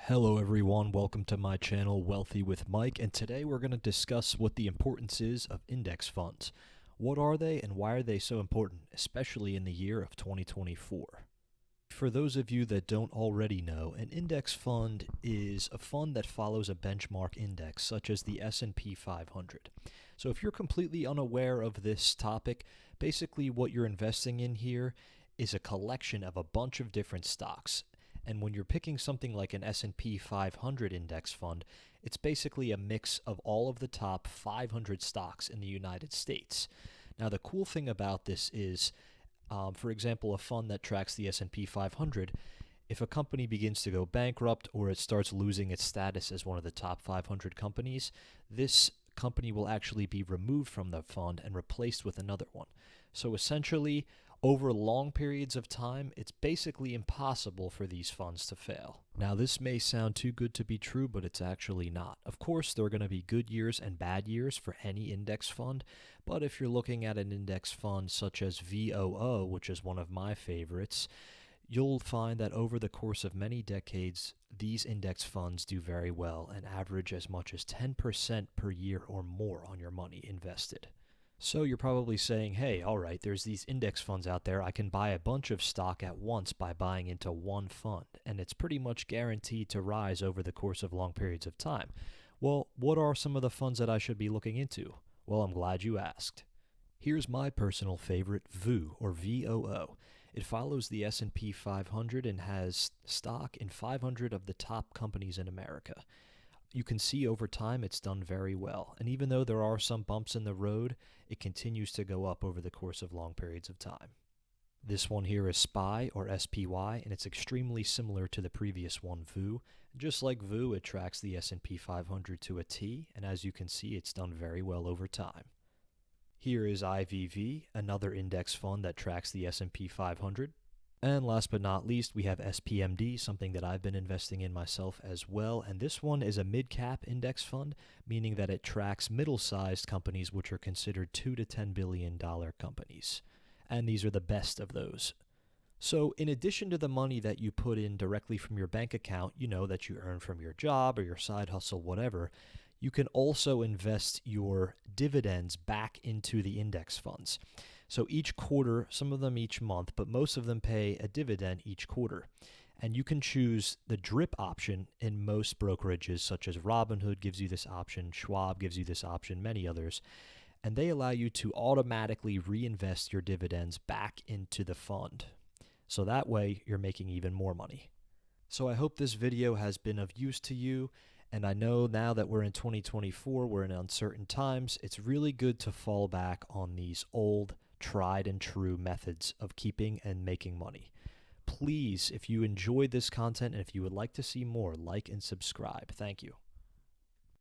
Hello everyone, welcome to my channel Wealthy with Mike, and today we're going to discuss what the importance is of index funds. What are they and why are they so important, especially in the year of 2024? For those of you that don't already know, an index fund is a fund that follows a benchmark index such as the S&P 500. So if you're completely unaware of this topic, basically what you're investing in here is a collection of a bunch of different stocks. And when you're picking something like an S&P 500 index fund, it's basically a mix of all of the top 500 stocks in the United States. Now, the cool thing about this is, for example, a fund that tracks the S&P 500, if a company begins to go bankrupt or it starts losing its status as one of the top 500 companies, this company will actually be removed from the fund and replaced with another one. So essentially, over long periods of time, it's basically impossible for these funds to fail. Now, this may sound too good to be true, but it's actually not. Of course, there are going to be good years and bad years for any index fund, but if you're looking at an index fund such as VOO, which is one of my favorites, you'll find that over the course of many decades, these index funds do very well and average as much as 10% per year or more on your money invested. So you're probably saying, hey, all right, there's these index funds out there. I can buy a bunch of stock at once by buying into one fund, and it's pretty much guaranteed to rise over the course of long periods of time. Well, what are some of the funds that I should be looking into? Well, I'm glad you asked. Here's my personal favorite, VOO, or VOO. It follows the S&P 500 and has stock in 500 of the top companies in America. You can see over time it's done very well, and even though there are some bumps in the road, it continues to go up over the course of long periods of time. This one here is SPY, or SPY, and it's extremely similar to the previous one, VOO. Just like VOO, it tracks the S&P 500 to a T, and as you can see, it's done very well over time. Here is IVV, another index fund that tracks the S&P 500. And last but not least, we have SPMD, something that I've been investing in myself as well. And this one is a mid-cap index fund, meaning that it tracks middle-sized companies which are considered $2 to $10 billion companies. And these are the best of those. So in addition to the money that you put in directly from your bank account, that you earn from your job or your side hustle, whatever, you can also invest your dividends back into the index funds. So each quarter, some of them each month, but most of them pay a dividend each quarter. And you can choose the DRIP option in most brokerages, such as Robinhood gives you this option, Schwab gives you this option, many others. And they allow you to automatically reinvest your dividends back into the fund. So that way, you're making even more money. So I hope this video has been of use to you. And I know now that we're in 2024, we're in uncertain times, it's really good to fall back on these old, tried and true methods of keeping and making money. Please, if you enjoyed this content and if you would like to see more, like and subscribe. Thank you.